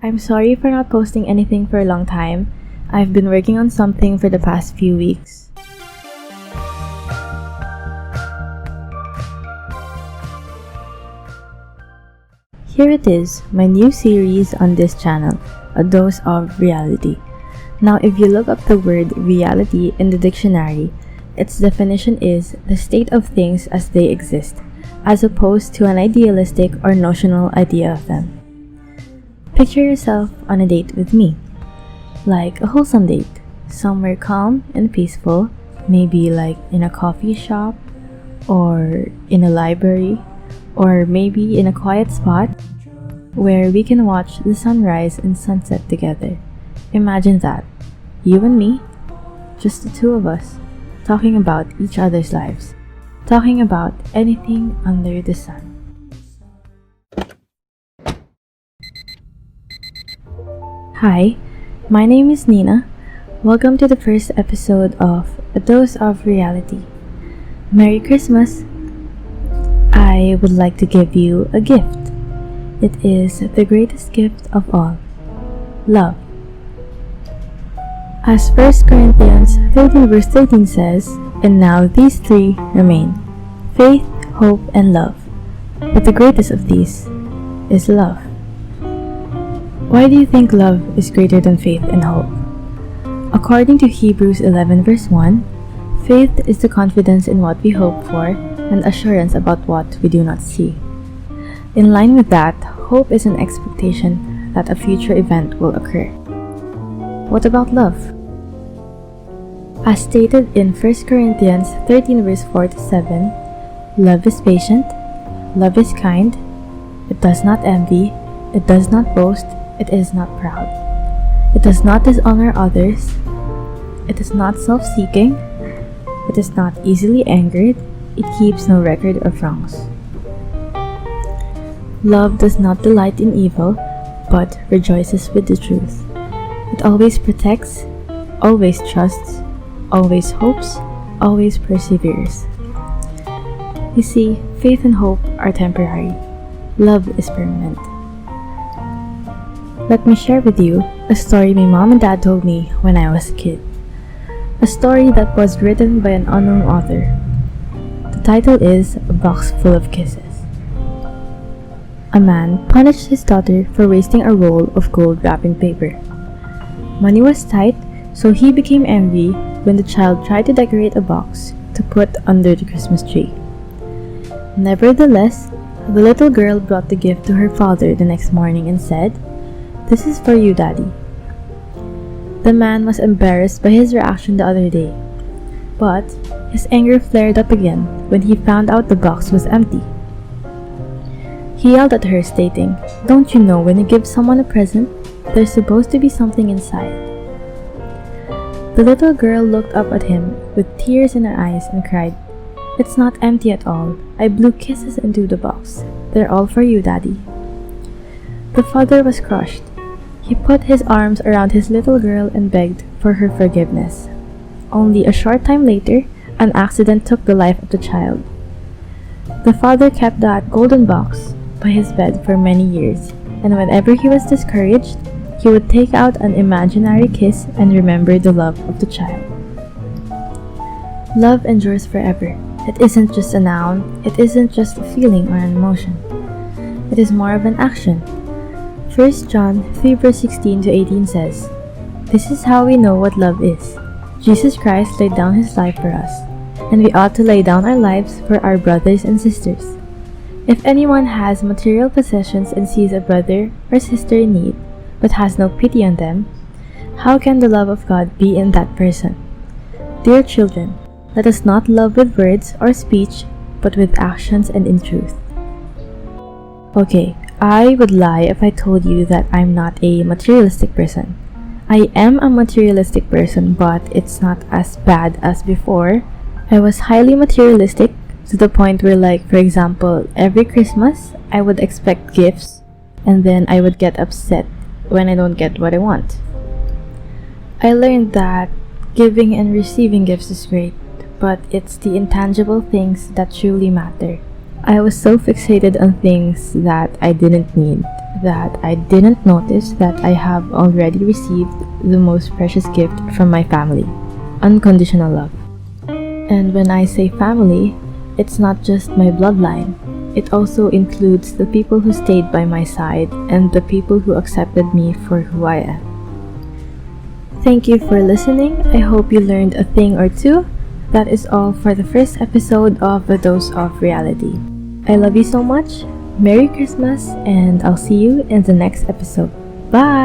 I'm sorry for not posting anything for a long time. I've been working on something for the past few weeks. Here it is, my new series on this channel, A Dose of Reality. Now, if you look up the word reality in the dictionary, its definition is the state of things as they exist, as opposed to an idealistic or notional idea of them. Picture yourself on a date with me, like a wholesome date, somewhere calm and peaceful, maybe like in a coffee shop, or in a library, or maybe in a quiet spot where we can watch the sunrise and sunset together. Imagine that, you and me, just the two of us, talking about each other's lives, talking about anything under the sun. Hi, my name is Nina. Welcome to the first episode of A Dose of Reality. Merry Christmas! I would like to give you a gift. It is the greatest gift of all, love. As 1 Corinthians 13 verse 13 says, "And now these three remain, faith, hope, and love. But the greatest of these is love." Why do you think love is greater than faith and hope? According to Hebrews 11 verse 1, faith is the confidence in what we hope for and assurance about what we do not see. In line with that, hope is an expectation that a future event will occur. What about love? As stated in 1 Corinthians 13 verse 4 to 7, love is patient, love is kind, it does not envy, it does not boast, it is not proud. It does not dishonor others. It is not self-seeking. It is not easily angered. It keeps no record of wrongs. Love does not delight in evil, but rejoices with the truth. It always protects, always trusts, always hopes, always perseveres. You see, faith and hope are temporary. Love is permanent. Let me share with you a story my mom and dad told me when I was a kid. A story that was written by an unknown author. The title is A Box Full of Kisses. A man punished his daughter for wasting a roll of gold wrapping paper. Money was tight, so he became angry when the child tried to decorate a box to put under the Christmas tree. Nevertheless, the little girl brought the gift to her father the next morning and said, "This is for you, Daddy." The man was embarrassed by his reaction the other day, but his anger flared up again when he found out the box was empty. He yelled at her, stating, "Don't you know when you give someone a present, there's supposed to be something inside?" The little girl looked up at him with tears in her eyes and cried, "It's not empty at all. I blew kisses into the box. They're all for you, Daddy." The father was crushed. He put his arms around his little girl and begged for her forgiveness. Only a short time later, an accident took the life of the child. The father kept that golden box by his bed for many years, and whenever he was discouraged, he would take out an imaginary kiss and remember the love of the child. Love endures forever. It isn't just a noun, it isn't just a feeling or an emotion. It is more of an action. 1 John 3 verse 16 to 18 says, "This is how we know what love is. Jesus Christ laid down his life for us, and we ought to lay down our lives for our brothers and sisters. If anyone has material possessions and sees a brother or sister in need, but has no pity on them, how can the love of God be in that person? Dear children, let us not love with words or speech, but with actions and in truth." Okay, I would lie if I told you that I'm not a materialistic person. I am a materialistic person, but it's not as bad as before. I was highly materialistic to the point where, like, for example, every Christmas, I would expect gifts, and then I would get upset when I don't get what I want. I learned that giving and receiving gifts is great, but it's the intangible things that truly matter. I was so fixated on things that I didn't need, that I didn't notice that I have already received the most precious gift from my family: unconditional love. And when I say family, it's not just my bloodline. It also includes the people who stayed by my side and the people who accepted me for who I am. Thank you for listening. I hope you learned a thing or two. That is all for the first episode of A Dose of Reality. I love you so much. Merry Christmas, and I'll see you in the next episode. Bye!